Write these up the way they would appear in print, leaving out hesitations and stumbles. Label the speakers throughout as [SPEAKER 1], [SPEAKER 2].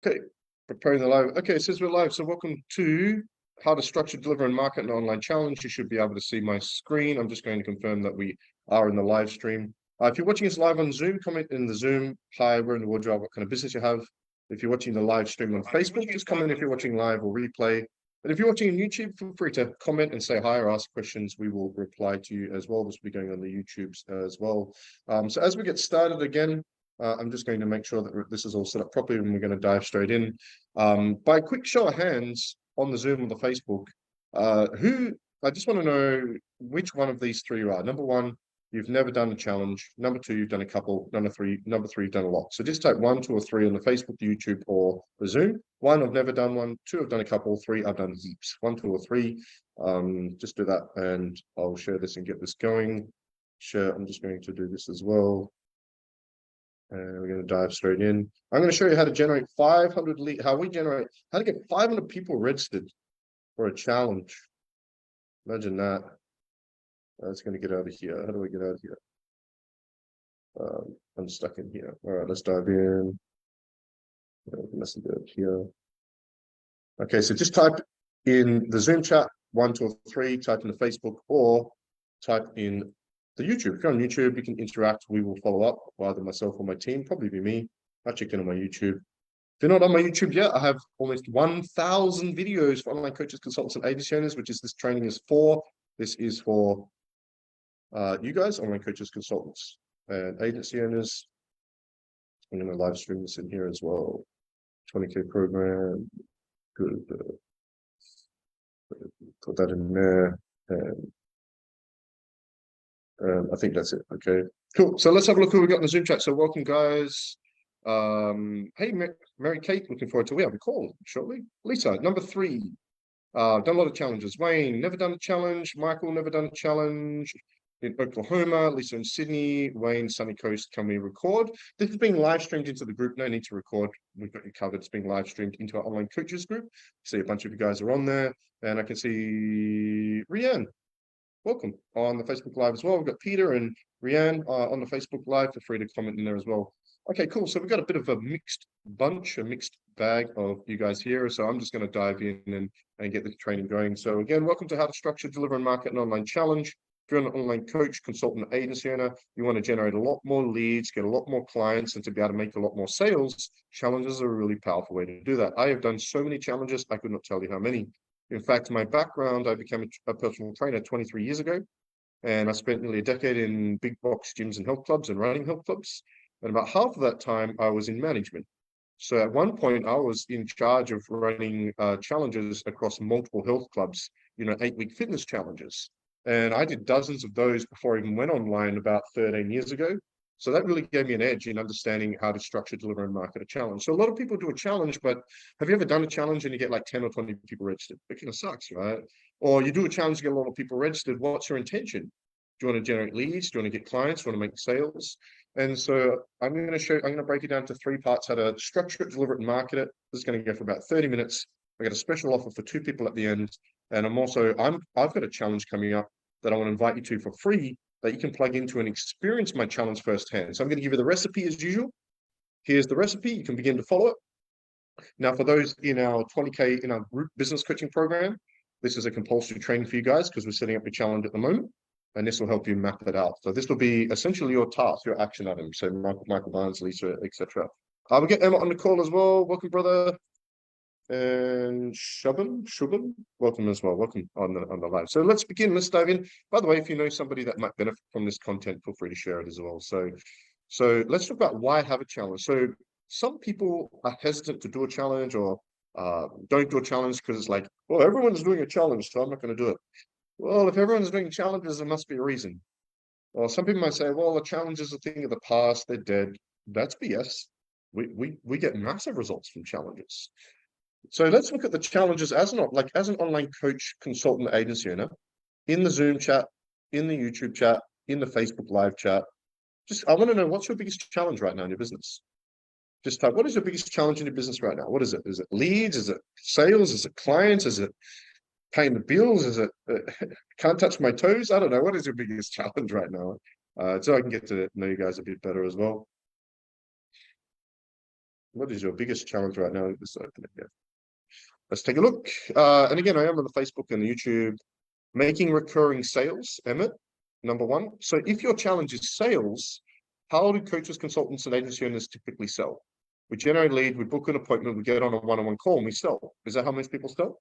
[SPEAKER 1] Okay, preparing the live. Okay, it says we're live. So welcome to how to structure, deliver, and market an online challenge. You should be able to see my screen. I'm just going to confirm that we are in the live stream. If you're watching us live on Zoom, comment in the Zoom. Hi, we're in the wardrobe. What kind of business you have? If you're watching the live stream on Facebook, just comment if you're watching live or replay. And if you're watching on YouTube, feel free to comment and say hi or ask questions. We will reply to you as well. This will be going on the YouTubes as well. So as we get started again, I'm just going to make sure that this is all set up properly and we're going to dive straight in. By a quick show of hands on the Zoom or the Facebook, I just want to know which one of these three you are. Number one, you've never done a challenge. Number two, you've done a couple. Number three, you've done a lot. So just type 1, 2, or 3 on the Facebook, the YouTube, or the Zoom. 1, I've never done one. 2, I've done a couple. 3, I've done heaps. 1, 2, or 3. Just do that and I'll share this and get this going. Sure, I'm just going to do this as well. And we're going to dive straight in. I'm going to show you how to generate 500 leads, how to get 500 people registered for a challenge. Imagine that. That's going to get out of here. How do we get out of here? I'm stuck in here. All right, let's dive in. Message it here. Okay, so just type in the Zoom chat, 1, 2, or 3, type in the Facebook, or type in the YouTube. If you're on YouTube, you can interact. We will follow up, either myself or my team, probably be me. I checked in on my YouTube. If you're not on my YouTube yet, I have almost 1,000 videos for online coaches, consultants, and agency owners, which is this training is for. This is for you guys, online coaches, consultants, and agency owners. I'm going to live stream this in here as well. 20K program. Good. Put that in there. And I think that's it. Okay, cool. So let's have a look who we got in the Zoom chat. So welcome, guys. Hey, Mary Kate, looking forward to we have a call shortly. Lisa, number 3. Done a lot of challenges. Wayne, never done a challenge. Michael, never done a challenge. In Oklahoma, Lisa in Sydney, Wayne, Sunny Coast, can we record? This is being live streamed into the group. No need to record. We've got you covered. It's being live streamed into our online coaches group. See a bunch of you guys are on there. And I can see Rianne. Welcome on the Facebook Live as well. We've got Peter and Rianne on the Facebook Live. Feel free to comment in there as well. Okay, cool. So we've got a bit of a mixed bunch, a mixed bag of you guys here. So I'm just going to dive in and get the training going. So again, welcome to How to Structure, Deliver, and Market an Online Challenge. If you're an online coach, consultant, agency owner, you want to generate a lot more leads, get a lot more clients, and to be able to make a lot more sales, challenges are a really powerful way to do that. I have done so many challenges, I could not tell you how many. In fact, my background, I became a personal trainer 23 years ago, and I spent nearly a decade in big box gyms and health clubs and running health clubs. And about half of that time, I was in management. So at one point, I was in charge of running challenges across multiple health clubs, 8-week fitness challenges. And I did dozens of those before I even went online about 13 years ago. So that really gave me an edge in understanding how to structure, deliver, and market a challenge. So a lot of people do a challenge, but have you ever done a challenge and you get like 10 or 20 people registered? It kind of sucks, right? Or you do a challenge, get a lot of people registered. What's your intention? Do you want to generate leads? Do you want to get clients? Do you want to make sales? And so I'm going to break it down to 3 parts: how to structure it, deliver it, and market it. This is going to go for about 30 minutes. I got a special offer for 2 people at the end. And I've got a challenge coming up that I want to invite you to for free, that you can plug into and experience my challenge firsthand. So I'm going to give you the recipe as usual. Here's the recipe. You can begin to follow it. Now, for those in our 20K, in our group business coaching program, this is a compulsory training for you guys because we're setting up a challenge at the moment, and this will help you map it out. So this will be essentially your task, your action item. So Michael Barnes, Lisa, etc. We'll get Emma on the call as well. Welcome, brother. And Shubham, welcome as well. Welcome on the live. So let's begin. Let's dive in. By the way, if you know somebody that might benefit from this content, feel free to share it as well. So let's talk about why have a challenge. So some people are hesitant to do a challenge or don't do a challenge because it's like, well, everyone's doing a challenge, so I'm not going to do it. Well, if everyone's doing challenges, there must be a reason. Or some people might say, well, the challenge is a thing of the past. They're dead. That's BS. We get massive results from challenges. So let's look at the challenges as an online coach, consultant, agency owner, in the Zoom chat, in the YouTube chat, in the Facebook Live chat. I want to know, what's your biggest challenge right now in your business? Just type, what is your biggest challenge in your business right now? What is it? Is it leads? Is it sales? Is it clients? Is it paying the bills? Is it can't touch my toes? I don't know. What is your biggest challenge right now? So I can get to know you guys a bit better as well. What is your biggest challenge right now? Let's open it here. Let's take a look. And again, I am on the Facebook and the YouTube. Making recurring sales, Emmett, number one. So if your challenge is sales, how do coaches, consultants, and agency owners typically sell? We generate a lead, we book an appointment, we get on a one-on-one call, and we sell. Is that how most people sell?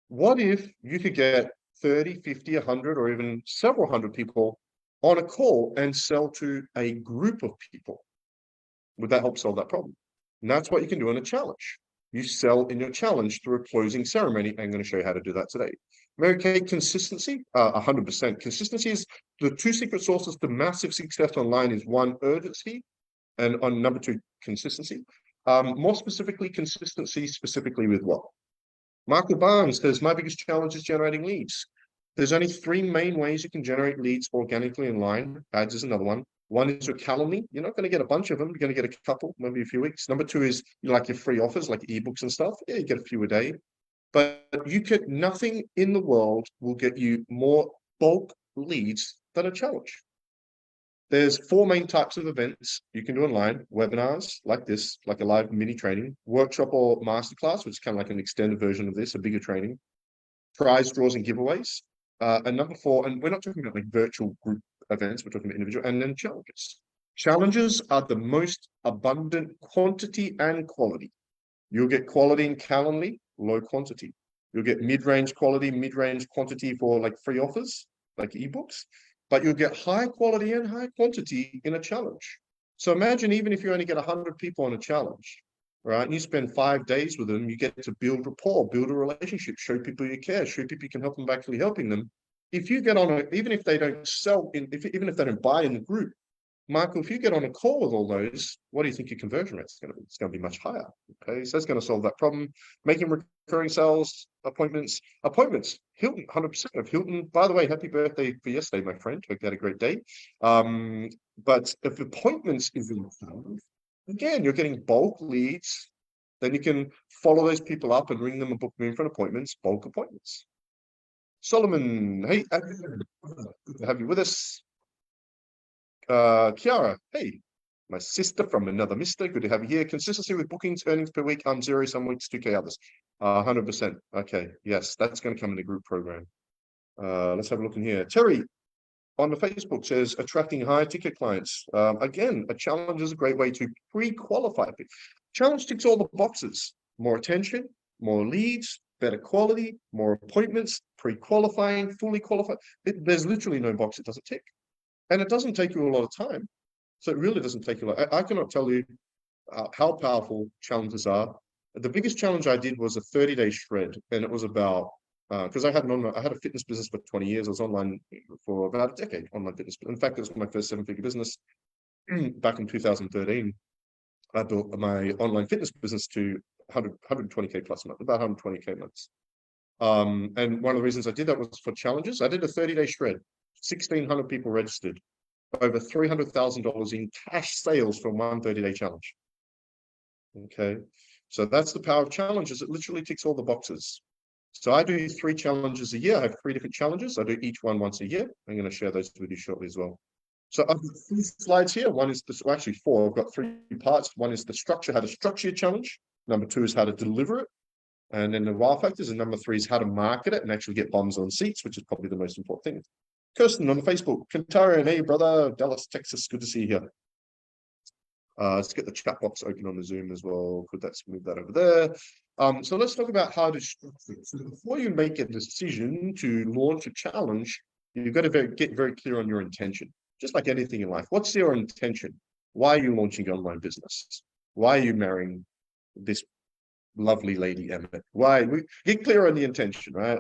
[SPEAKER 1] What if you could get 30, 50, 100, or even several hundred people on a call and sell to a group of people? Would that help solve that problem? And that's what you can do in a challenge. You sell in your challenge through a closing ceremony. I'm going to show you how to do that today. Mary Kate, consistency, 100%. Consistency is the two secret sources to massive success online is one, urgency, and on number two, consistency. More specifically, consistency specifically with what? Michael Barnes says, my biggest challenge is generating leads. There's only three main ways you can generate leads organically online. Ads is another one. One is your Calendly. You're not going to get a bunch of them. You're going to get a couple, maybe a few weeks. Number two is like your free offers, like ebooks and stuff. Yeah, you get a few a day. But you could, nothing in the world will get you more bulk leads than a challenge. There's four main types of events you can do online: webinars like this, like a live mini training, workshop or masterclass, which is kind of like an extended version of this, a bigger training, prize draws and giveaways. And number four, and we're not talking about like virtual group events, we're talking about individual, and then challenges. Challenges are the most abundant quantity and quality. You'll get quality in Calendly, low quantity. You'll get mid-range quality, mid-range quantity for like free offers, like ebooks, but you'll get high quality and high quantity in a challenge. So imagine even if you only get 100 people on a challenge, right? And you spend 5 days with them, you get to build rapport, build a relationship, show people you care, show people you can help them by actually helping them. If you get on even if they don't sell, even if they don't buy in the group, Michael, if you get on a call with all those, what do you think your conversion rate is going to be? It's going to be much higher. Okay, so that's going to solve that problem. Making recurring sales, appointments. Hilton, 100% of Hilton. By the way, happy birthday for yesterday, my friend. Hope you had a great day. But if appointments is in again, you're getting bulk leads. Then you can follow those people up and ring them and book them in for appointments, bulk appointments. Solomon, hey, good to have you with us. Kiara, hey, my sister from another mister. Good to have you here. Consistency with bookings, earnings per week. I'm 0 some weeks, 2K others. 100%. Okay, yes, that's going to come in the group program. Let's have a look in here. Terry on the Facebook says attracting higher ticket clients. Again, a challenge is a great way to pre-qualify people. Challenge ticks all the boxes. More attention, more leads, better quality, more appointments, pre-qualifying, fully qualified. There's literally no box it doesn't tick. And it doesn't take you a lot of time. So it really doesn't take you a lot. I cannot tell you how powerful challenges are. The biggest challenge I did was a 30-day shred. And it was about, because I had a fitness business for 20 years. I was online for about a decade, online fitness. In fact, it was my first 7-figure business back in 2013. I built my online fitness business to 120K plus a month, about 120K months. And one of the reasons I did that was for challenges. I did a 30-day shred. 1,600 people registered, over $300,000 in cash sales from one 30-day challenge. Okay, so that's the power of challenges. It literally ticks all the boxes. So I do 3 challenges a year. I have 3 different challenges. I do each one once a year. I'm going to share those with you shortly as well. So I've got 3 slides here. One is this, well, actually 4. I've got 3 parts. One is the structure, how to structure your challenge. Number 2 is how to deliver it. And then the wow factors. And number 3 is how to market it and actually get bums on seats, which is probably the most important thing. Kirsten on the Facebook, Kentarian, hey brother, Dallas, Texas, good to see you here. Let's get the chat box open on the Zoom as well. Could that move that over there? So let's talk about how to structure it. So before you make a decision to launch a challenge, you've got to get very clear on your intention. Just like anything in life, what's your intention? Why are you launching your online business? Why are you marrying this lovely lady, Emmett? Why? We get clear on the intention, right?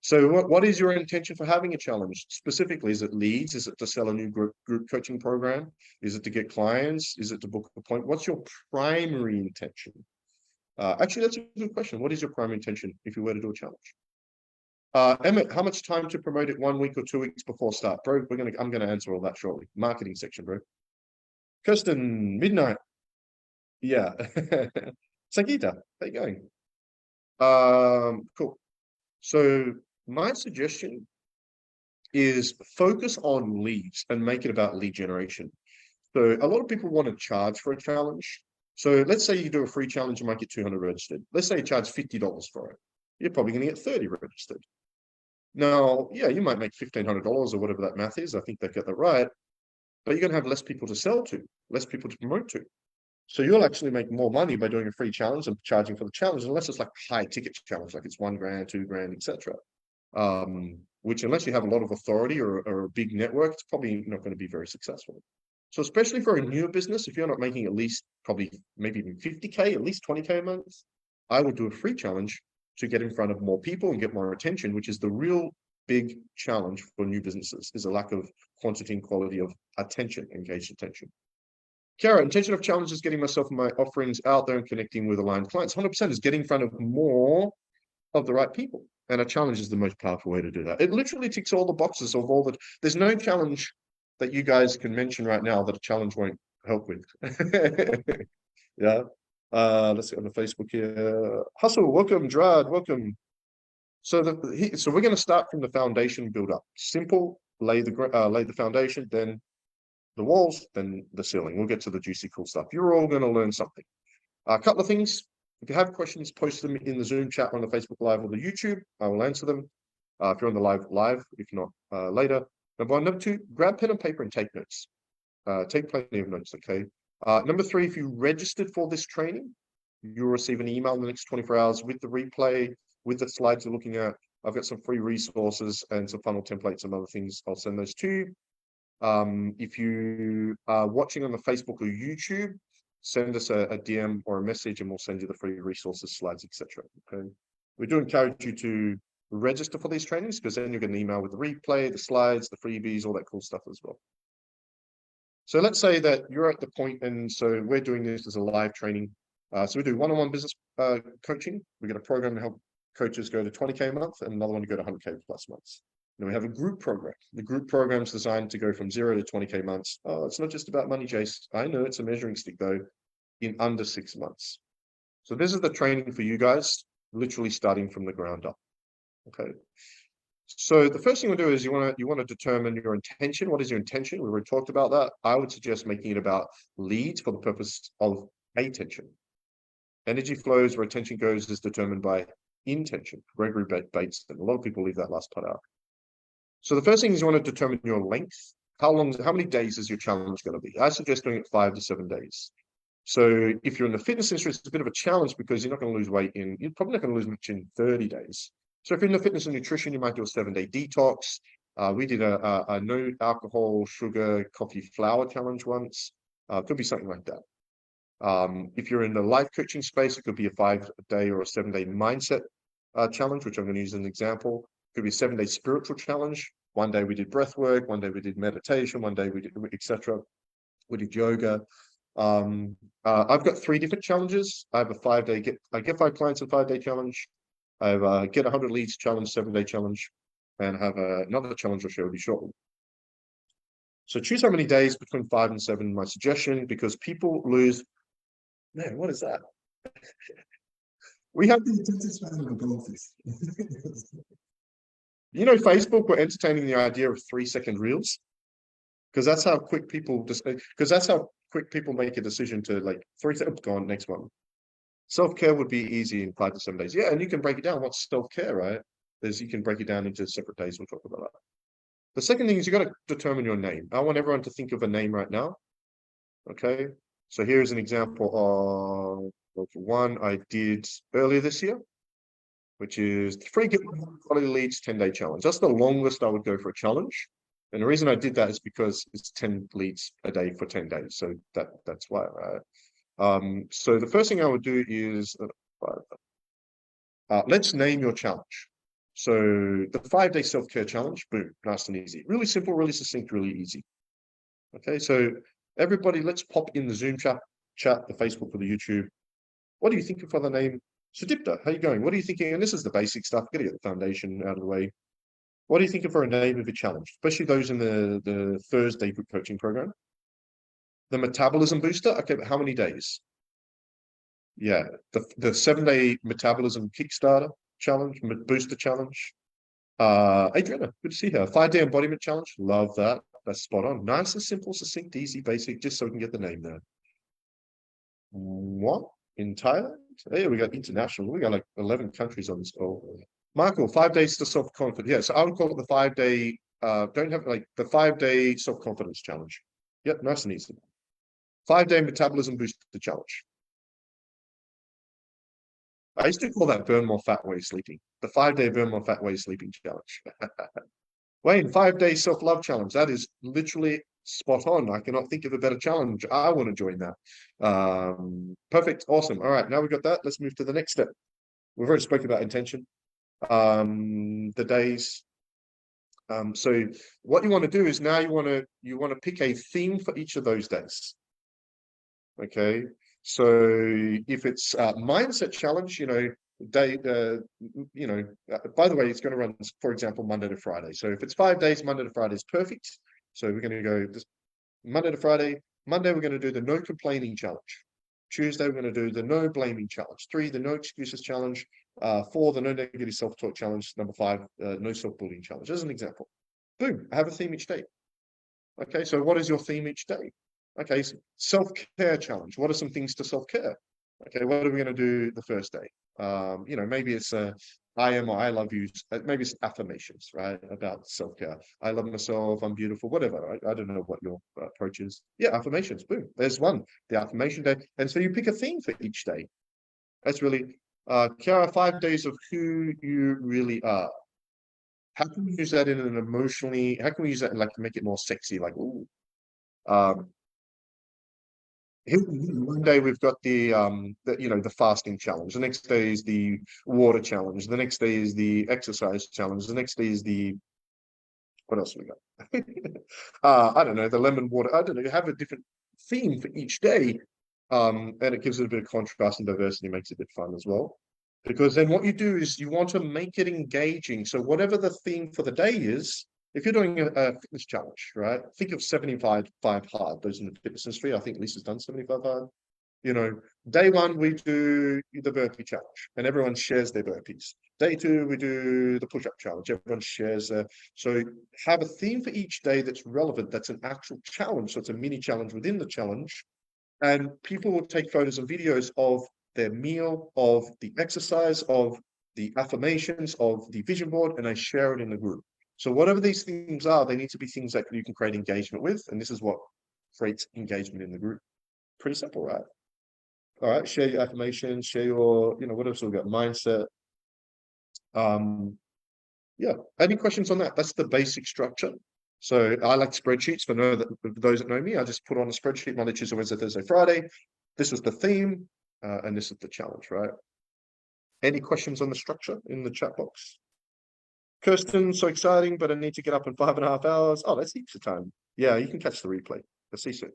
[SPEAKER 1] So what is your intention for having a challenge? Specifically, is it leads? Is it to sell a new group coaching program? Is it to get clients? Is it to book a point? What's your primary intention? Actually, that's a good question. What is your primary intention if you were to do a challenge? Emmett, how much time to promote it? 1 week or 2 weeks before start? Bro, I'm gonna answer all that shortly. Marketing section, bro. Kirsten, midnight. Yeah. Sangeeta, how you going? Cool. So my suggestion is focus on leads and make it about lead generation. So a lot of people want to charge for a challenge. So let's say you do a free challenge, you might get 200 registered. Let's say you charge $50 for it. You're probably going to get 30 registered. Now, yeah, you might make $1,500 or whatever that math is. I think they get that right. But you're going to have less people to sell to, less people to promote to. So you'll actually make more money by doing a free challenge and charging for the challenge, unless it's like a high ticket challenge, like it's $1 grand, $2 grand, etc. Which unless you have a lot of authority or a big network, it's probably not going to be very successful. So especially for a newer business, if you're not making at least probably maybe even 50K, at least 20K a month, I would do a free challenge to get in front of more people and get more attention, which is the real big challenge for new businesses, is a lack of quantity and quality of attention, engaged attention. Kara, intention of challenge is getting myself and my offerings out there and connecting with aligned clients. 100% is getting in front of more of the right people. And a challenge is the most powerful way to do that. It literally ticks all the boxes of all the, there's no challenge that you guys can mention right now that a challenge won't help with. Yeah. Let's see on the Facebook here. Hustle, welcome. Drad, welcome. So we're going to start from the foundation build up. Simple, lay the foundation, then the walls, then the ceiling. We'll get to the juicy cool stuff. You're all going to learn something. A couple of things. If you have questions, post them in the Zoom chat on the Facebook Live or the YouTube. I will answer them. If you're on the live, if not later. Number one. Number two, grab pen and paper and take notes. Take plenty of notes, okay? Number three, if you registered for this training, you'll receive an email in the next 24 hours with the replay, with the slides you're looking at. I've got some free resources and some funnel templates and other things. I'll send those to you. If you are watching on the Facebook or YouTube, send us a DM or a message and we'll send you the free resources, slides, etc. Okay. We do encourage you to register for these trainings because then you get an email with the replay, the slides, the freebies, all that cool stuff as well. So let's say that you're at the point, and so we're doing this as a live training. So we do one-on-one business coaching. We get a program to help coaches go to 20K a month and another one to go to 100K plus months. Then we have a group program. The group program is designed to go from 0 to 20K months. Oh, it's not just about money, Jace. I know it's a measuring stick though, in under 6 months. So this is the training for you guys, literally starting from the ground up. Okay. So the first thing we'll do is you want to determine your intention. What is your intention? We already talked about that. I would suggest making it about leads for the purpose of attention. Energy flows where attention goes is determined by intention. Gregory Bateson. A lot of people leave that last part out. So the first thing is you want to determine your length. How many days is your challenge going to be? I suggest doing it 5 to 7 days. So if you're in the fitness industry, it's a bit of a challenge because you're not going to lose weight you're probably not going to lose much in 30 days. So if you're in the fitness and nutrition, you might do a 7-day detox. We did a no alcohol, sugar, coffee, flour challenge once. Could be something like that. If you're in the life coaching space, it could be a 5-day or a 7-day mindset challenge, which I'm going to use as an example. It could be a 7-day spiritual challenge. One day we did breath work, one day we did meditation, one day we did etc. We did yoga. I've got 3 different challenges. I have a 5-day I get 5 clients in 5-day challenge. I have a get 100 leads challenge, 7-day challenge, and have another challenge I'll share with you shortly. So choose how many days between 5 and 7, my suggestion, because people lose. Man, what is that? We have the attention span of a goldfish. You know, Facebook were entertaining the idea of 3-second reels, because that's how quick people make a decision to like 3 seconds. Gone, next one. Self-care would be easy in 5 to 7 days. Yeah, and you can break it down. What's self-care, right? You can break it down into separate days. We'll talk about that. The second thing is you got to determine your name. I want everyone to think of a name right now. Okay. So here's an example of one I did earlier this year, which is the free get quality leads 10-day challenge. That's the longest I would go for a challenge. And the reason I did that is because it's 10 leads a day for 10 days. So that's why, right? So the first thing I would do is let's name your challenge. So the 5-day self-care challenge, boom, nice and easy. Really simple, really succinct, really easy. Okay, so everybody, let's pop in the Zoom chat, the Facebook or the YouTube. What are you thinking for the name? Sudipta, how you going? What are you thinking? And this is the basic stuff. Gotta get the foundation out of the way. What are you thinking for a name of your challenge? Especially those in the Thursday group coaching program. The metabolism booster. Okay, but how many days? Yeah, the 7-day metabolism kickstarter challenge, booster challenge. Adriana, good to see her. 5-day embodiment challenge. Love that. That's spot on. Nice and simple, succinct, easy, basic, just so we can get the name there. What? In Thailand? Hey, we got international. We got like 11 countries on this call. Michael, 5 days to self-confidence. Yeah, so I would call it the 5-day, don't have like the 5-day self-confidence challenge. Yep, nice and easy. 5-day metabolism boost the challenge. I used to call that burn more fat while sleeping. The 5-day burn more fat while sleeping challenge. Wayne, 5-day self-love challenge. That is literally spot on. I cannot think of a better challenge. I want to join that. Perfect. Awesome. All right. Now we've got that. Let's move to the next step. We've already spoken about intention. The days. So what you want to do is now you want to pick a theme for each of those days. Okay. So if it's mindset challenge, by the way, it's going to run, for example, Monday to Friday. So if it's 5 days, Monday to Friday is perfect. So we're going to go this Monday to Friday. Monday, we're going to do the no complaining challenge. Tuesday, we're going to do the no blaming challenge. 3, the no excuses challenge. 4, the no negative self-talk challenge. Number 5, no self-bullying challenge. As an example. Boom, I have a theme each day. Okay, so what is your theme each day? Okay, so self-care challenge. What are some things to self-care? Okay, what are we going to do the first day? Maybe it's I am or I love you. Maybe it's affirmations, right? About self-care. I love myself. I'm beautiful. Whatever. I don't know what your approach is. Yeah, affirmations. Boom. There's one. The affirmation day. And so you pick a theme for each day. That's really Kiara, 5 days of who you really are. How can we use that in an emotionally? How can we use that like to make it more sexy? Like, ooh. One day we've got the fasting challenge. The next day is the water challenge. The next day is the exercise challenge. The next day is the what else we got? I don't know, the lemon water. I don't know. You have a different theme for each day, and it gives it a bit of contrast and diversity, makes it a bit fun as well. Because then what you do is you want to make it engaging. So whatever the theme for the day is, if you're doing a fitness challenge, right? Think of 75 hard. Those in the fitness industry. I think Lisa's done 75 hard. Day 1 we do the burpee challenge, and everyone shares their burpees. Day 2 we do the push-up challenge. Everyone shares. So have a theme for each day that's relevant. That's an actual challenge. So it's a mini challenge within the challenge, and people will take photos and videos of their meal, of the exercise, of the affirmations, of the vision board, and they share it in the group. So whatever these things are, they need to be things that you can create engagement with. And this is what creates engagement in the group. Pretty simple, right? All right, share your affirmations, share your, what else we got? Mindset. Yeah. Any questions on that? That's the basic structure. So I like spreadsheets for those that know me. I just put on a spreadsheet Monday, Tuesday, Wednesday, Thursday, Friday. This was the theme, and this is the challenge, right? Any questions on the structure in the chat box? Kirsten, so exciting, but I need to get up in 5.5 hours. Oh, that's heaps of time. Yeah, you can catch the replay. Let's see soon.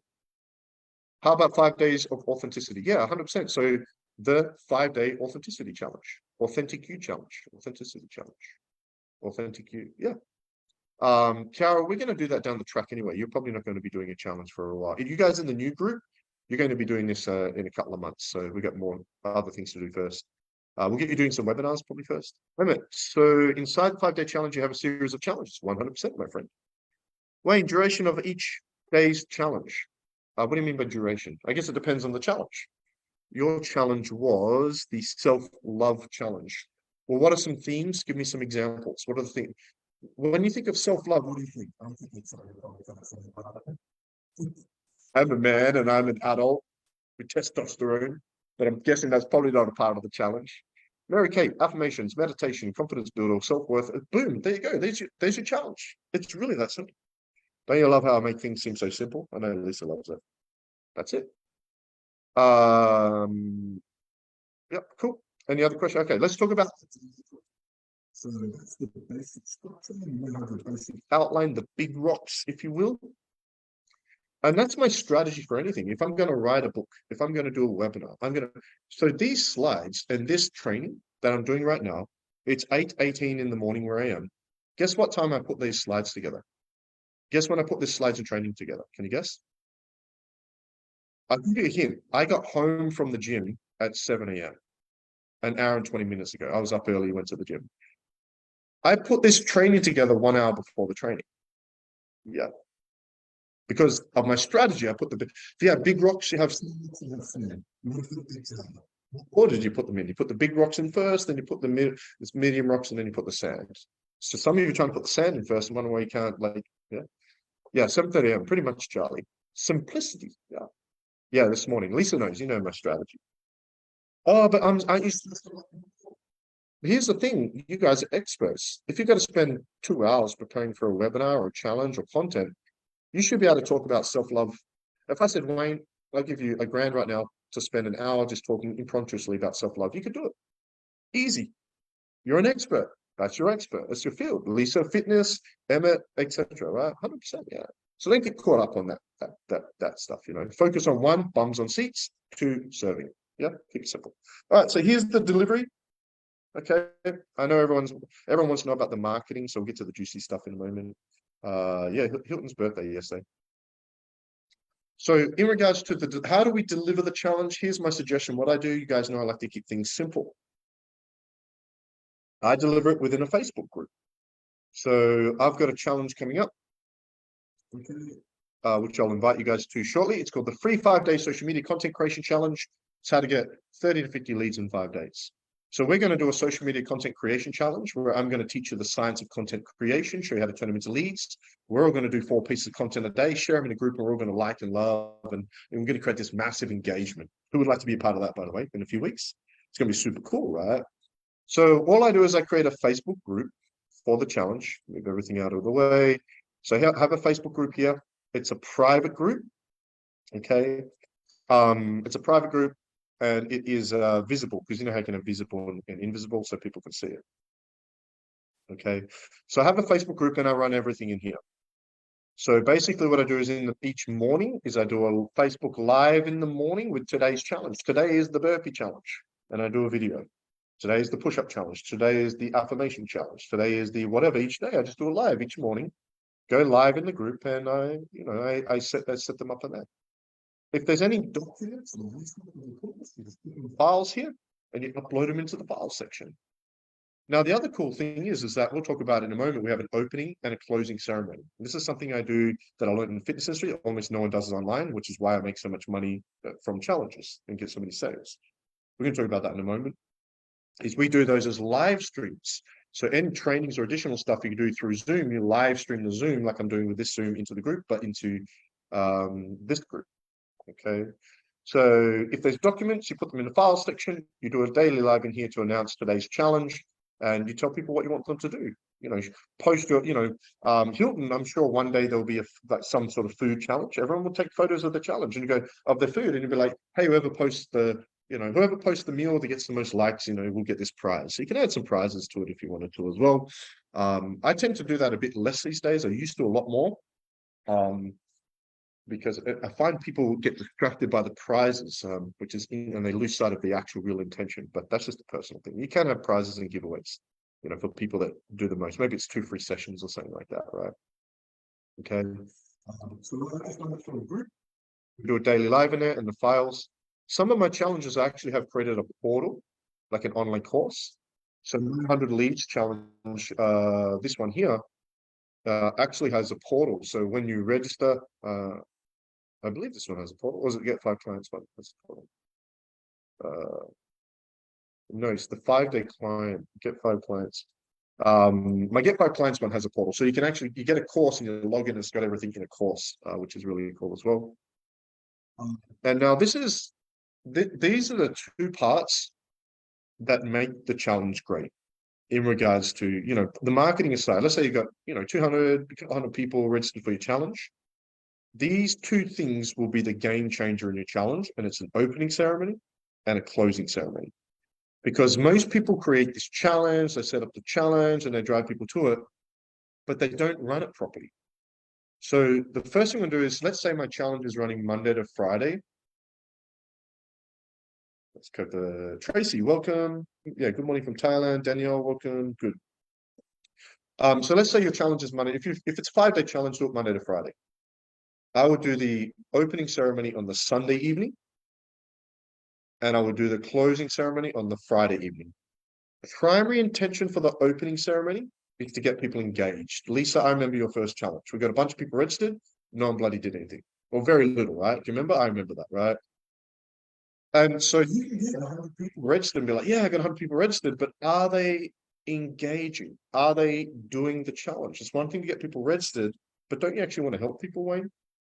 [SPEAKER 1] How about 5 days of authenticity? Yeah, 100%. So the 5-day authenticity challenge, authentic you challenge, authenticity challenge, authentic you. Yeah. Kiara, we're going to do that down the track anyway. You're probably not going to be doing a challenge for a while. If you guys in the new group, you're going to be doing this in a couple of months. So we've got more other things to do first. We'll get you doing some webinars probably first. Wait a minute. So inside the 5-day challenge, you have a series of challenges. 100%, my friend. Wayne, duration of each day's challenge. What do you mean by duration? I guess it depends on the challenge. Your challenge was the self-love challenge. Well, what are some themes? Give me some examples. What are the things? When you think of self-love, what do you think? I'm a man and I'm an adult with testosterone, but I'm guessing that's probably not a part of the challenge. Mary Kate, affirmations, meditation, confidence builder, self-worth. Boom, there you go. There's your challenge. It's really that simple. Don't you love how I make things seem so simple? I know Lisa loves it. That's it. Yep, cool. Any other question? Okay, let's talk about. So that's the basic structure. The basic outline, the big rocks, if you will. And that's my strategy for anything. If I'm going to write a book, if I'm going to do a webinar, so these slides and this training that I'm doing right now, it's 8:18 in the morning where I am. Guess what time I put these slides together? Guess when I put these slides and training together? Can you guess? I'll give you a hint. I got home from the gym at 7 a.m. an hour and 20 minutes ago. I was up early, went to the gym. I put this training together 1 hour before the training. Yeah. Because of my strategy, I put if you have big rocks, you have what order did you put them in? You put the big rocks in first, then you put the medium rocks, and then you put the sand. So some of you are trying to put the sand in first and wonder why you can't, like, yeah, 7:30 a.m. Pretty much, Charlie. Simplicity. Yeah, this morning. Lisa knows, you know my strategy. Oh, but I used to. Here's the thing, you guys are experts. If you've got to spend 2 hours preparing for a webinar or a challenge or content, you should be able to talk about self-love. If I said, Wayne, I'll give you $1,000 right now to spend an hour just talking impromptuously about self-love, you could do it. Easy. You're an expert. That's your expert. That's your field. Lisa, fitness, Emmett, etc. Right? 100%. Yeah. So don't get caught up on that stuff. Focus on 1, bums on seats. 2, serving. Yeah. Keep it simple. All right. So here's the delivery. Okay. I know everyone wants to know about the marketing, so we'll get to the juicy stuff in a moment. Yeah, Hilton's birthday yesterday. So in regards to how do we deliver the challenge? Here's my suggestion. What I do, you guys know I like to keep things simple. I deliver it within a Facebook group. So I've got a challenge coming up, which I'll invite you guys to shortly. It's called the Free 5-Day Social Media Content Creation Challenge. It's how to get 30 to 50 leads in 5 days. So we're going to do a social media content creation challenge where I'm going to teach you the science of content creation, show you how to turn them into leads. We're all going to do 4 pieces of content a day, share them in a group, and we're all going to like and love, and we're going to create this massive engagement. Who would like to be a part of that, by the way, in a few weeks? It's going to be super cool, right? So all I do is I create a Facebook group for the challenge, move everything out of the way. So I have a Facebook group here. It's a private group, okay? It's a private group. And it is visible, because you know how you can have visible and invisible, so people can see it. Okay, so I have a Facebook group and I run everything in here. So basically what I do is each morning is I do a Facebook Live in the morning with today's challenge. Today is the burpee challenge, and I do a video. Today is the push-up challenge. Today is the affirmation challenge. Today is the whatever. Each day I just do a live each morning, go live in the group, and I set them up on that. If there's any documents, files here, and you upload them into the file section. Now, the other cool thing is that we'll talk about in a moment, we have an opening and a closing ceremony. This is something I do that I learned in the fitness industry. Almost no one does it online, which is why I make so much money from challenges and get so many sales. We're going to talk about that in a moment. Is we do those as live streams. So any trainings or additional stuff you can do through Zoom, you live stream the Zoom like I'm doing with this Zoom into the group, but into this group. Okay, so if there's documents, you put them in the file section. You do a daily live in here to announce today's challenge, and you tell people what you want them to do. Post your, Hilton. I'm sure one day there'll be some sort of food challenge. Everyone will take photos of the challenge and you go of their food, and you'll be like, hey, whoever posts the meal that gets the most likes, will get this prize. So you can add some prizes to it if you wanted to as well. I tend to do that a bit less these days. I used to a lot more. Because I find people get distracted by the prizes, and they lose sight of the actual real intention. But that's just a personal thing. You can have prizes and giveaways, for people that do the most. Maybe it's 2 free sessions or something like that, right? Okay. So we do a daily live in there and the files. Some of my challenges I actually have created a portal, like an online course. So 900 leads challenge, this one here, actually has a portal. So when you register, I believe this one has a portal. Or is it Get 5 Clients one? That's a portal. No, it's the 5-day client, Get 5 Clients. My Get 5 Clients one has a portal. So you get a course and you log in and it's got everything in a course, which is really cool as well. And now these are the 2 parts that make the challenge great in regards to, the marketing aside. Let's say you got, 200 people registered for your challenge. These 2 things will be the game changer in your challenge, and it's an opening ceremony and a closing ceremony. Because most people create this challenge, they set up the challenge, and they drive people to it, but they don't run it properly. So the first thing I'm going to do is, let's say my challenge is running Monday to Friday. Let's go to Tracy, welcome. Yeah, good morning from Thailand. Danielle, welcome. Good. So let's say your challenge is Monday. If it's a 5-day challenge, do it Monday to Friday. I would do the opening ceremony on the Sunday evening, and I would do the closing ceremony on the Friday evening. The primary intention for the opening ceremony is to get people engaged. Lisa, I remember your first challenge. We got a bunch of people registered. no one bloody did anything, or very little, right? Do you remember? I remember that, right? And so you can get 100 people registered and be like, yeah, I got 100 people registered, but are they engaging? Are they doing the challenge? It's one thing to get people registered, but don't you actually want to help people, Wayne?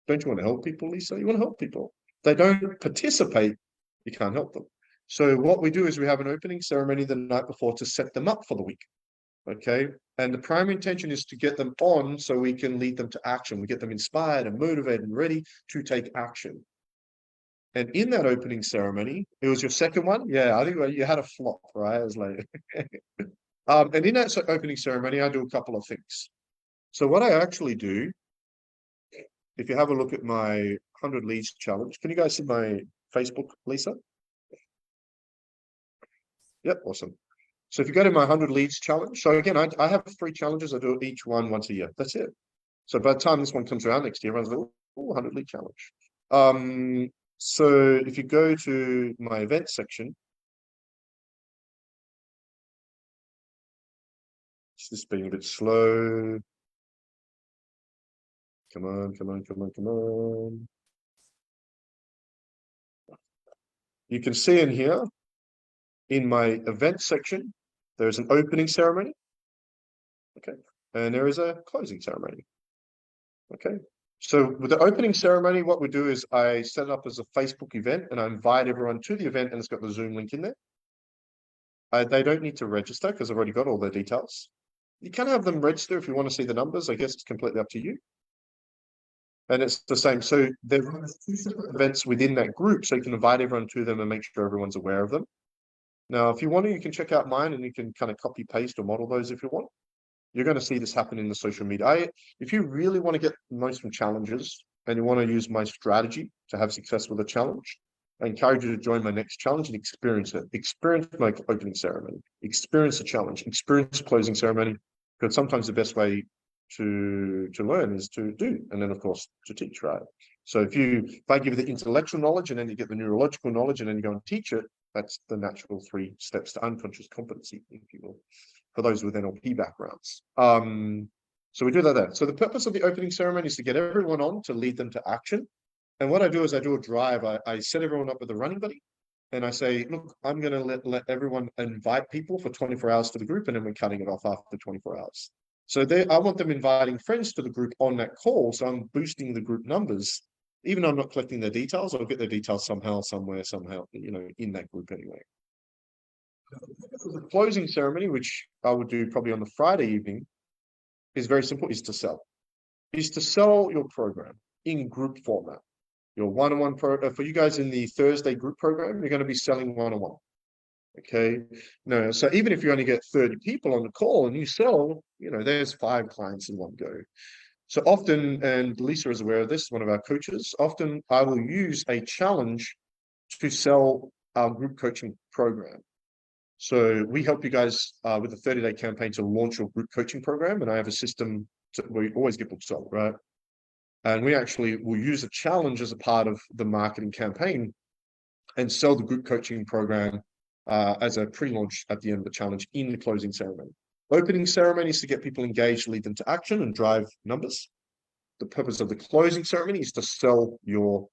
[SPEAKER 1] Don't you want to help people, Lisa? You want to help people. If they don't participate, you can't help them. So what we do is we have an opening ceremony the night before to set them up for the week. Okay. And the primary intention is to get them on so we can lead them to action. We get them inspired and motivated and ready to take action. And in that opening ceremony, it was your second one. Yeah, I think you had a flop, right? It was like, and in that opening ceremony, I do a couple of things. So what I actually do, if you have a look at my 100 leads challenge, can you guys see my Facebook, Lisa? Yep, awesome. So if you go to my 100 leads challenge, so again, I have 3 challenges. I do each one once a year. That's it. So by the time this one comes around next year, everyone's like, oh, 100 lead challenge. So if you go to my event section, it's just being a bit slow. Come on, come on, come on, come on. You can see in here, in my event section, there's an opening ceremony. Okay. And there is a closing ceremony. Okay. So with the opening ceremony, what we do is I set it up as a Facebook event and I invite everyone to the event, and it's got the Zoom link in there. They don't need to register because I've already got all their details. You can have them register if you want to see the numbers. I guess it's completely up to you. And it's the same. So there are 2 separate events within that group, so you can invite everyone to them and make sure everyone's aware of them. Now, if you want to, you can check out mine and you can kind of copy, paste, or model those if you want. You're going to see this happen in the social media. If you really want to get most from challenges and you want to use my strategy to have success with a challenge, I encourage you to join my next challenge and experience it. Experience my opening ceremony, experience the challenge, experience the closing ceremony, because sometimes the best way to learn is to do, and then of course to teach, right? So if I give you the intellectual knowledge and then you get the neurological knowledge and then you go and teach it, that's the natural 3 steps to unconscious competency, if you will, for those with NLP backgrounds. So we do that there. So the purpose of the opening ceremony is to get everyone on, to lead them to action. And what I do is I do a drive. I set everyone up with a running buddy. And I say, look, I'm going to let everyone invite people for 24 hours to the group, and then we're cutting it off after 24 hours. So I want them inviting friends to the group on that call. So I'm boosting the group numbers. Even though I'm not collecting their details, I'll get their details somehow, somewhere, somehow, in that group anyway. The closing ceremony, which I would do probably on the Friday evening, is very simple, is to sell your program in group format. Your one-on-one for you guys in the Thursday group program, you're going to be selling one-on-one. Okay. No, so even if you only get 30 people on the call and you sell, there's 5 clients in one go. So often, and Lisa is aware of this, one of our coaches, often I will use a challenge to sell our group coaching program. So we help you guys with a 30-day campaign to launch your group coaching program. And I have a system where we always get booked sold, right? And we actually will use a challenge as a part of the marketing campaign and sell the group coaching program as a pre-launch at the end of the challenge in the closing ceremony. Opening ceremony is to get people engaged, lead them to action, and drive numbers. The purpose of the closing ceremony is to sell your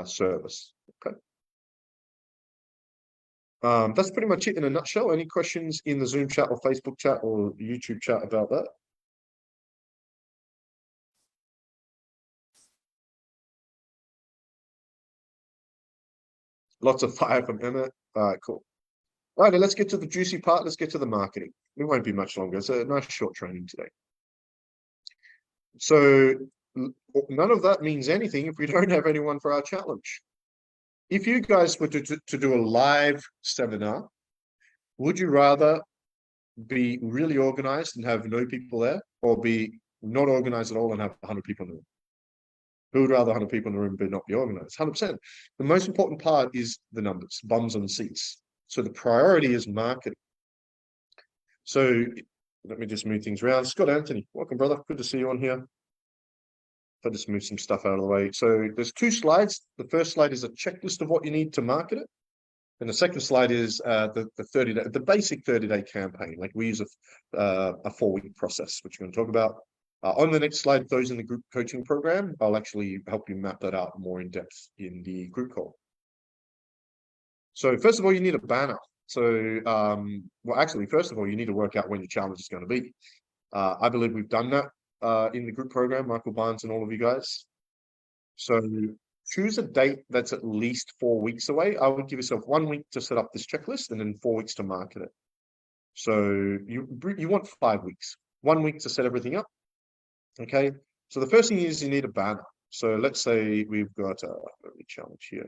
[SPEAKER 1] service. Okay. That's pretty much it in a nutshell. Any questions in the Zoom chat or Facebook chat or YouTube chat about that? Lots of fire from Emma. All right, cool. All right, let's get to the juicy part. Let's get to the marketing. It won't be much longer. It's a nice short training today. So none of that means anything if we don't have anyone for our challenge. If you guys were to do a live seminar, would you rather be really organized and have no people there, or be not organized at all and have 100 people in the room? Who would rather 100 people in the room but not be organized? 100%. The most important part is the numbers, bums on seats. So the priority is marketing. So let me just move things around. Scott Anthony, welcome, brother. Good to see you on here. I'll just move some stuff out of the way. So there's 2 slides. The first slide is a checklist of what you need to market it. And the second slide is the basic 30-day campaign. Like we use a 4-week process, which we're going to talk about. On the next slide, those in the group coaching program, I'll actually help you map that out more in depth in the group call. So first of all, you need a banner. So, well, actually, first of all, you need to work out when your challenge is going to be. I believe we've done that in the group program, Michael Barnes and all of you guys. So choose a date that's at least 4 weeks away. I would give yourself 1 week to set up this checklist and then 4 weeks to market it. So you want 5 weeks, 1 week to set everything up. Okay. So the first thing is you need a banner. So let's say we've got a challenge here,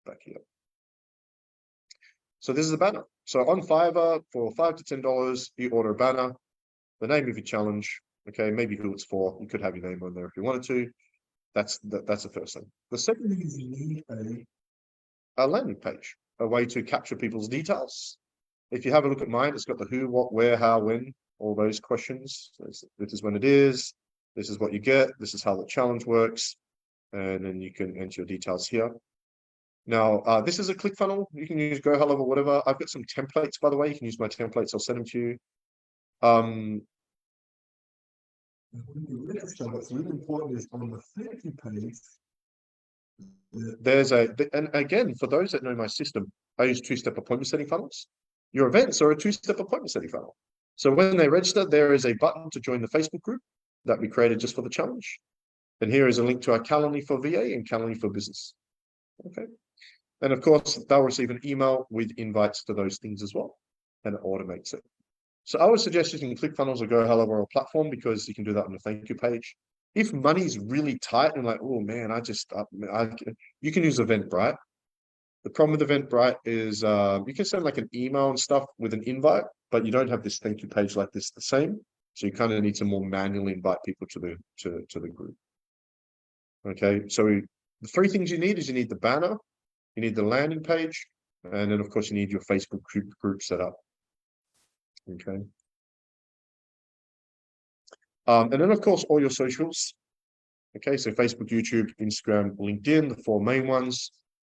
[SPEAKER 1] back here. So this is a banner. So on Fiverr for $5 to $10, you order a banner, the name of your challenge. Okay, maybe who it's for. You could have your name on there if you wanted to. That's the first thing. The second thing is you need a landing page, a way to capture people's details. If you have a look at mine, it's got the who, what, where, how, when, all those questions. This is when it is. This is what you get. This is how the challenge works. And then you can enter your details here. Now, this is a ClickFunnels. You can use GoHello or whatever. I've got some templates, by the way. You can use my templates. I'll send them to you. What's really important is on the thank you page, there's and again, for those that know my system, I use two-step appointment setting funnels. Your events are a two-step appointment setting funnel. So when they register, there is a button to join the Facebook group that we created just for the challenge. And here is a link to our Calendly for VA and Calendly for business. Okay. And of course, they'll receive an email with invites to those things as well, and it automates it. So I would suggest using ClickFunnels or GoHello or a platform because you can do that on the thank you page. If money's really tight and like, oh man, you can use Eventbrite. The problem with Eventbrite is you can send like an email and stuff with an invite, but you don't have this thank you page like this the same. So you kind of need to more manually invite people to the group. Okay, so the three things you need is you need the banner, you need the landing page, and then of course you need your Facebook group set up. Okay. And then of course all your socials. Okay, so Facebook, YouTube, Instagram, LinkedIn, the four main ones,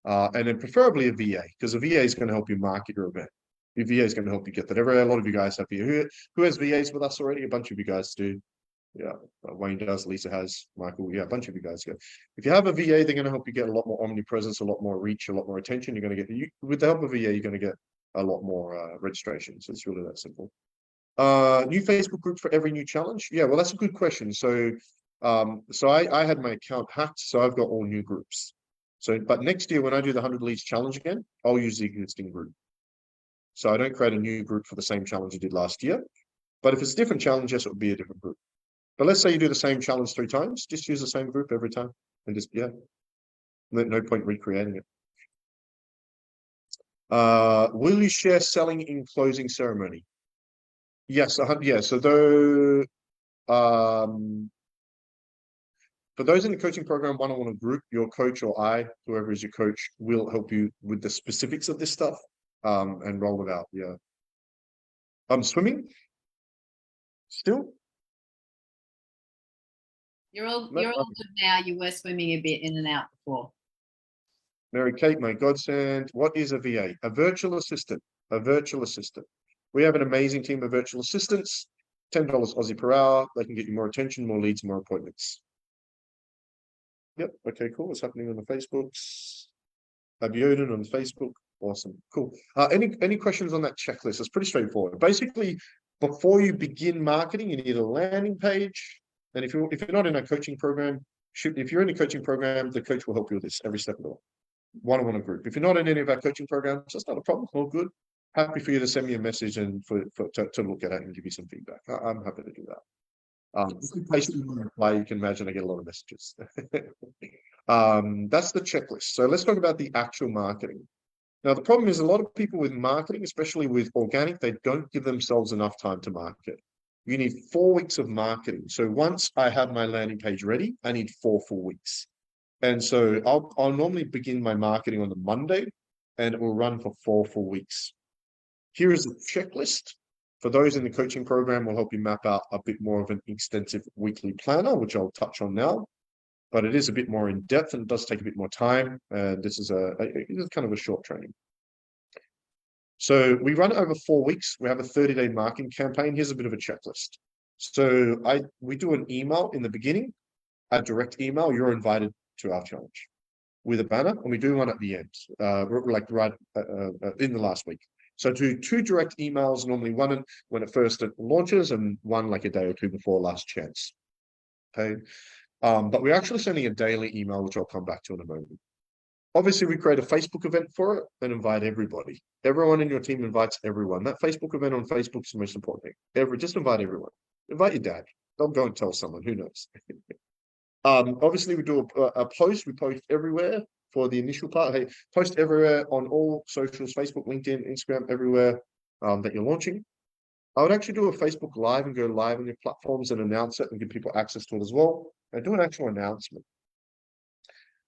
[SPEAKER 1] and then preferably a VA, because a VA is going to help you market your event. Your VA is going to help you get that. A lot of you guys have here. Who has VAs with us already? A bunch of you guys do. Yeah, Wayne does, Lisa has, Michael. Yeah, a bunch of you guys go. If you have a VA, they're going to help you get a lot more omnipresence, a lot more reach, a lot more attention. You're going to get, with the help of VA, you're going to get a lot more registration. So it's really that simple. New Facebook groups for every new challenge. Yeah, well, that's a good question. So, I had my account hacked, so I've got all new groups. So, but next year when I do the 100 leads challenge again, I'll use the existing group. So I don't create a new group for the same challenge I did last year. But if it's a different challenge, yes, it would be a different group. But let's say you do the same challenge 3 times, just use the same group every time, and just no point recreating it. Will you share selling in closing ceremony? Yes, yeah. So though, for those in the coaching program, one-on-one group, your coach or I, whoever is your coach, will help you with the specifics of this stuff, and roll it out. Yeah. Swimming. Still.
[SPEAKER 2] You're all good now. You were swimming a bit in and out before.
[SPEAKER 1] Mary Kate, my godsend. What is a VA? A virtual assistant. A virtual assistant. We have an amazing team of virtual assistants. $10 Aussie per hour. They can get you more attention, more leads, more appointments. Yep. Okay, cool. What's happening on the Facebooks? Abiodun on Facebook. Awesome. Cool. Any questions on that checklist? It's pretty straightforward. Basically, before you begin marketing, you need a landing page. And if you're not in a coaching program, if you're in a coaching program, the coach will help you with this every step of the way. One-on-one group. If you're not in any of our coaching programs, that's not a problem. All good. Happy for you to send me a message and to look at it and give you some feedback. I'm happy to do that. You can imagine I get a lot of messages. That's the checklist. So let's talk about the actual marketing. Now, the problem is a lot of people with marketing, especially with organic, they don't give themselves enough time to market. You need 4 weeks of marketing. So once I have my landing page ready, I need 4 full weeks. And so I'll normally begin my marketing on the Monday, and it will run for 4 full weeks. Here is a checklist. For those in the coaching program, will help you map out a bit more of an extensive weekly planner, which I'll touch on now. But it is a bit more in depth and it does take a bit more time. And this is kind of a short training. So we run it over 4 weeks. We have a 30-day marketing campaign. Here's a bit of a checklist. So we do an email in the beginning, a direct email. You're invited to our challenge with a banner, and we do one at the end, like right in the last week. So do two direct emails, normally one when it first launches and one like a day or two before last chance. Okay. But we're actually sending a daily email, which I'll come back to in a moment. Obviously, we create a Facebook event for it and invite everybody. Everyone in your team invites everyone. That Facebook event on Facebook is the most important thing. Just invite everyone. Invite your dad. Don't go and tell someone. Who knows? Obviously, we do a post. We post everywhere for the initial part. Hey, post everywhere on all socials: Facebook, LinkedIn, Instagram, everywhere that you're launching. I would actually do a Facebook Live and go live on your platforms and announce it and give people access to it as well. And do an actual announcement.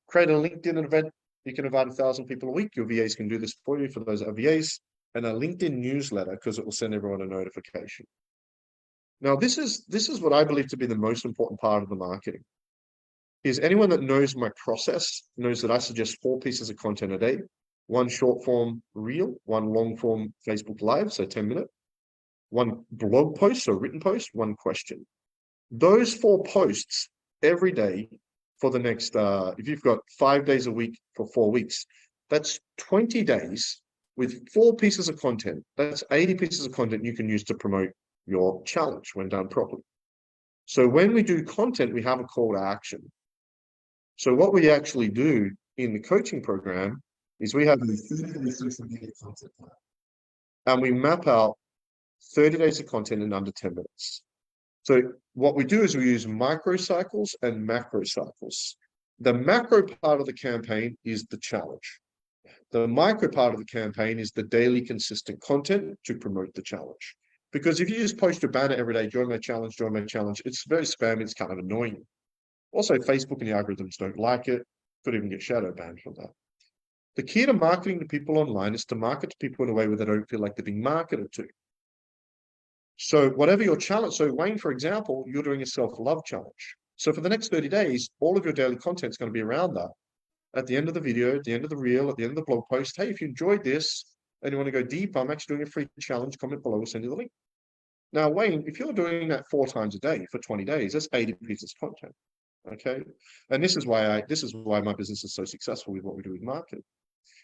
[SPEAKER 1] Create a LinkedIn event. You can invite 1,000 people a week. Your VAs can do this for you, for those that are VAs, and a LinkedIn newsletter, because it will send everyone a notification. Now, this is what I believe to be the most important part of the marketing. Is anyone that knows my process knows that I suggest 4 pieces of content a day: 1 short form reel, 1 long form Facebook Live, so 10-minute, 1 blog post, so written post, 1 question. Those 4 posts every day for the next, if you've got 5 days a week for 4 weeks, that's 20 days with 4 pieces of content. That's 80 pieces of content you can use to promote your challenge when done properly. So when we do content, we have a call to action. So what we actually do in the coaching program is we have a 30-day social media content plan, and we map out 30 days of content in under 10 minutes. So what we do is we use micro cycles and macro cycles. The macro part of the campaign is the challenge. The micro part of the campaign is the daily consistent content to promote the challenge. Because if you just post a banner every day, join my challenge, it's very spammy, it's kind of annoying. Also, Facebook and the algorithms don't like it. Could even get shadow banned from that. The key to marketing to people online is to market to people in a way where they don't feel like they're being marketed to. So whatever your challenge, so Wayne, for example, you're doing a self-love challenge. So for the next 30 days, all of your daily content is going to be around that. At the end of the video, at the end of the reel, at the end of the blog post, hey, if you enjoyed this and you want to go deep, I'm actually doing a free challenge. Comment below, we'll send you the link. Now, Wayne, if you're doing that 4 times a day for 20 days, that's 80 pieces of content. Okay. And this is why my business is so successful with what we do with marketing.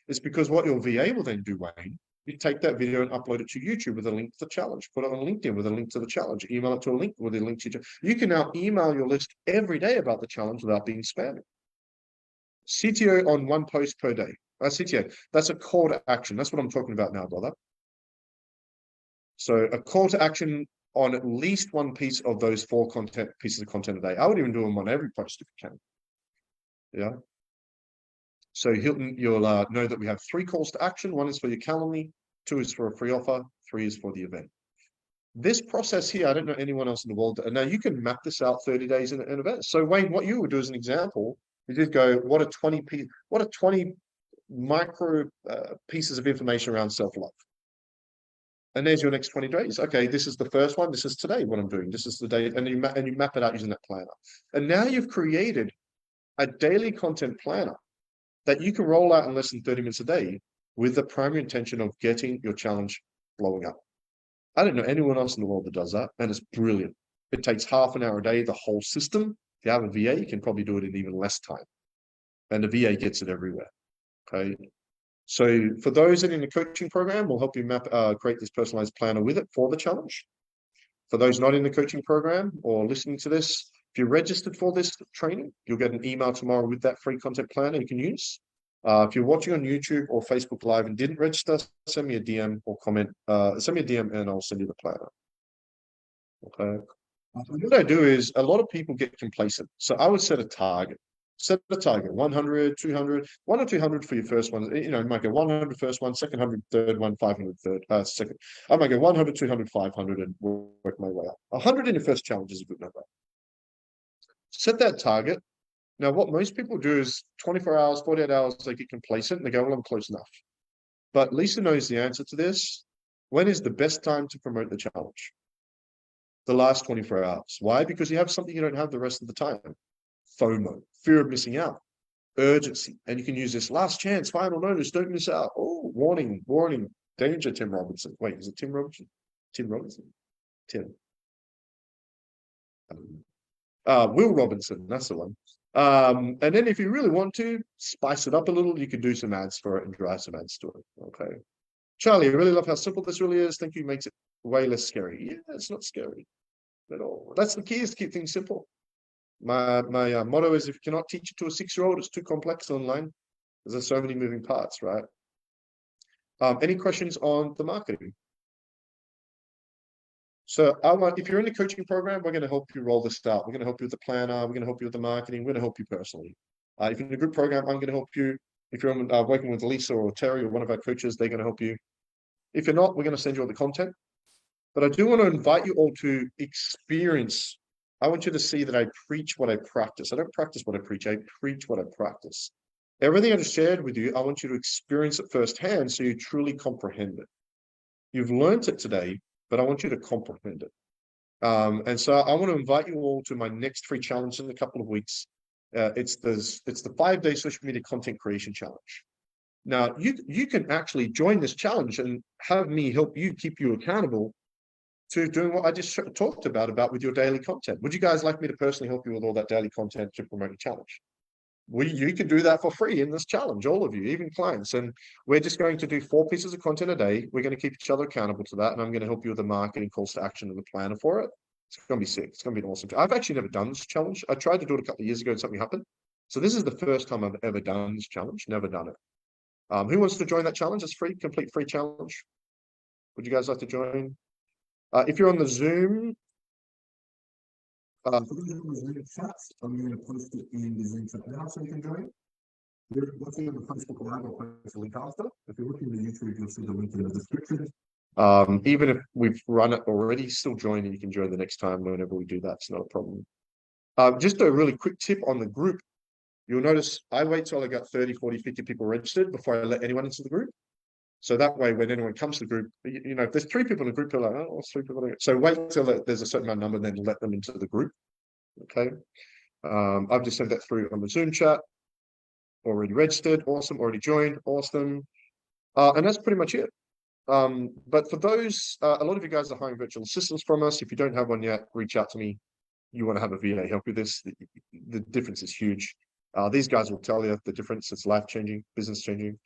[SPEAKER 1] It's because what your VA will then do, Wayne, you take that video and upload it to YouTube with a link to the challenge, put it on LinkedIn with a link to the challenge, email it to a link with a link to you can now email your list every day about the challenge without being spammy. CTO on 1 post per day. CTO, that's a call to action. That's what I'm talking about now, brother. So a call to action on at least 1 piece of those 4 pieces of content a day. I would even do them on every post if you can. Yeah. So Hilton, you'll know that we have 3 calls to action. 1 is for your Calendly, 2 is for a free offer, 3 is for the event. This process here, I don't know anyone else in the world. Now you can map this out 30 days in an event. So Wayne, what you would do as an example, you just go, what are 20 micro pieces of information around self-love? And there's your next 20 days. Okay, this is the first one. This is today what I'm doing. This is the day, and you map it out using that planner. And now you've created a daily content planner that you can roll out in less than 30 minutes a day with the primary intention of getting your challenge blowing up. I don't know anyone else in the world that does that, and it's brilliant. It takes half an hour a day, the whole system. If you have a VA, you can probably do it in even less time. And the VA gets it everywhere. Okay. So for those that are in the coaching program, we'll help you create this personalized planner with it for the challenge. For those not in the coaching program or listening to this, if you're registered for this training, you'll get an email tomorrow with that free content planner you can use. If you're watching on YouTube or Facebook Live and didn't register, send me a DM or comment. Send me a DM and I'll send you the planner. Okay. What I do is a lot of people get complacent. So I would set a target. Set a target, 100, 200, 1 or 200 for your first one. You know, you might go 100 first one, second 100, third one, 500 third, second. I might go 100, 200, 500 and work my way up. 100 in your first challenge is a good number. Set that target. Now, what most people do is 24 hours, 48 hours, they get complacent and they go, well, I'm close enough. But Lisa knows the answer to this. When is the best time to promote the challenge? The last 24 hours. Why? Because you have something you don't have the rest of the time. FOMO, fear of missing out, urgency. And you can use this last chance, final notice, don't miss out. Oh, warning, danger, Tim Robinson. Wait, is it Tim Robinson? Tim Robinson? Tim. Will Robinson, that's the one. And then if you really want to spice it up a little, you could do some ads for it and drive some ads to it. Okay. Charlie, I really love how simple this really is. Thank you, makes it way less scary. Yeah, it's not scary at all. That's the key, is to keep things simple. My motto is, if you cannot teach it to a 6-year-old, it's too complex online. Because there's so many moving parts, right? Any questions on the marketing? So if you're in the coaching program, we're going to help you roll this out. We're going to help you with the planner. We're going to help you with the marketing. We're going to help you personally. If you're in a group program, I'm going to help you. If you're working with Lisa or Terry or one of our coaches, they're going to help you. If you're not, we're going to send you all the content. But I do want to invite you all to experience. I want you to see that I preach what I practice. I don't practice what I preach. I preach what I practice. Everything I just shared with you, I want you to experience it firsthand so you truly comprehend it. You've learned it today, but I want you to comprehend it. And so I want to invite you all to my next free challenge in a couple of weeks. It's the 5-day social media content creation challenge. Now, you can actually join this challenge and have me help you, keep you accountable to doing what I just talked about with your daily content. Would you guys like me to personally help you with all that daily content to promote your challenge? You can do that for free in this challenge, all of you, even clients. And we're just going to do 4 pieces of content a day. We're going to keep each other accountable to that. And I'm going to help you with the marketing calls to action and the planner for it. It's going to be sick. It's going to be awesome. I've actually never done this challenge. I tried to do it a couple of years ago and something happened. So this is the first time I've ever done this challenge. Never done it. Who wants to join that challenge? It's free, complete free challenge. Would you guys like to join? If you're on the Zoom, for those on the Zoom chat, I'm going to post it in the Zoom chat now so you can join. If you're watching on the Facebook Live, I'll post the link after. If you're looking at YouTube, you'll see the link in the description. Even if we've run it already, still join and you can join the next time whenever we do that. It's not a problem. Just a really quick tip on the group. You'll notice I wait till I got 30, 40, 50 people registered before I let anyone into the group. So that way, when anyone comes to the group, you know, if there's 3 people in a group, you're like, oh, 3 people. So wait till there's a certain amount of number, and then let them into the group. Okay. I've just sent that through on the Zoom chat. Already registered. Awesome. Already joined. Awesome. And that's pretty much it. But for those, a lot of you guys are hiring virtual assistants from us. If you don't have one yet, reach out to me. You want to have a VA help with this. The difference is huge. These guys will tell you the difference. It's life-changing, business-changing.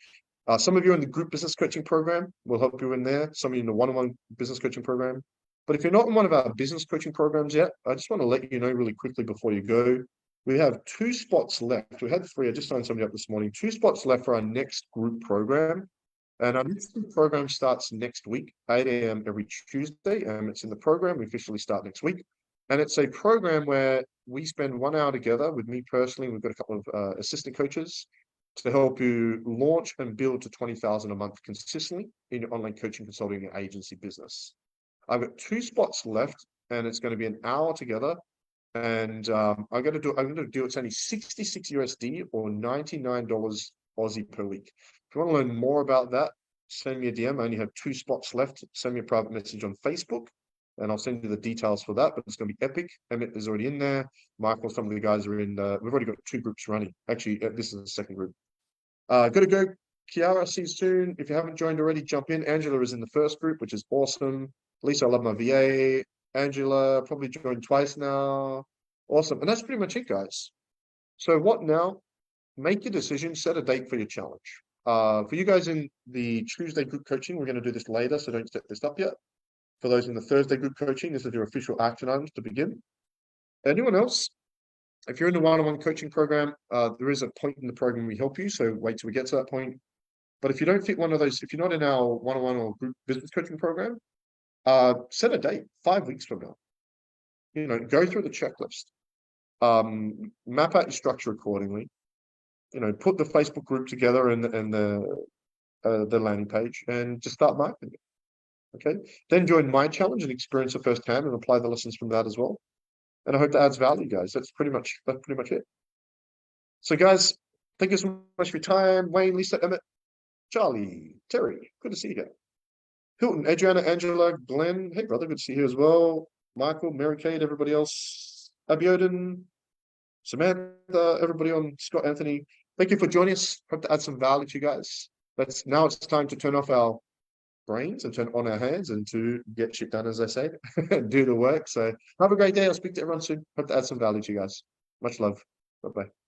[SPEAKER 1] Some of you in the group business coaching program will help you in there. Some of you in the one-on-one business coaching program. But if you're not in one of our business coaching programs yet, I just want to let you know really quickly before you go. We have 2 spots left. We had 3. I just signed somebody up this morning. 2 spots left for our next group program. And our next group program starts next week, 8 a.m. every Tuesday. It's in the program. We officially start next week. And it's a program where we spend 1 hour together with me personally. We've got a couple of assistant coaches to help you launch and build to 20,000 a month consistently in your online coaching, consulting, and agency business. I've got 2 spots left, and it's going to be an hour together. And I'm going to do it's only 66 USD or $99 Aussie per week. If you want to learn more about that, send me a DM. I only have 2 spots left. Send me a private message on Facebook, and I'll send you the details for that. But it's going to be epic. Emmett is already in there. Michael, some of the guys are in. We've already got 2 groups running. Actually, this is the second group. Gotta go. Kiara, see you soon. If you haven't joined already, jump in. Angela is in the first group, which is awesome. Lisa, I love my VA. Angela probably joined twice now. Awesome. And that's pretty much it, guys. So what now? Make your decision, set a date for your challenge. For you guys in the Tuesday group coaching, we're going to do this later, so don't set this up yet. For those in the Thursday group coaching, this is your official action items to begin. Anyone else? If you're in the one-on-one coaching program, there is a point in the program we help you, so wait till we get to that point. But if you don't fit one of those, if you're not in our one-on-one or group business coaching program, set a date 5 weeks from now. You know, go through the checklist, map out your structure accordingly. You know, put the Facebook group together and the landing page, and just start marketing it. Okay. Then join my challenge and experience it firsthand and apply the lessons from that as well. And I hope that adds value, guys. That's pretty much it. So, guys, thank you so much for your time. Wayne, Lisa, Emmett, Charlie, Terry, good to see you. Hilton, Adriana, Angela, Glenn, hey brother, good to see you as well. Michael, Mary Kate, everybody else, Abiodun, Samantha, everybody on, Scott, Anthony. Thank you for joining us. Hope to add some value to you guys. Now it's time to turn off our brains and turn on our hands and to get shit done, as I say, do the work. So have a great day. I'll speak to everyone soon. Hope to add some value to you guys. Much love. Bye bye.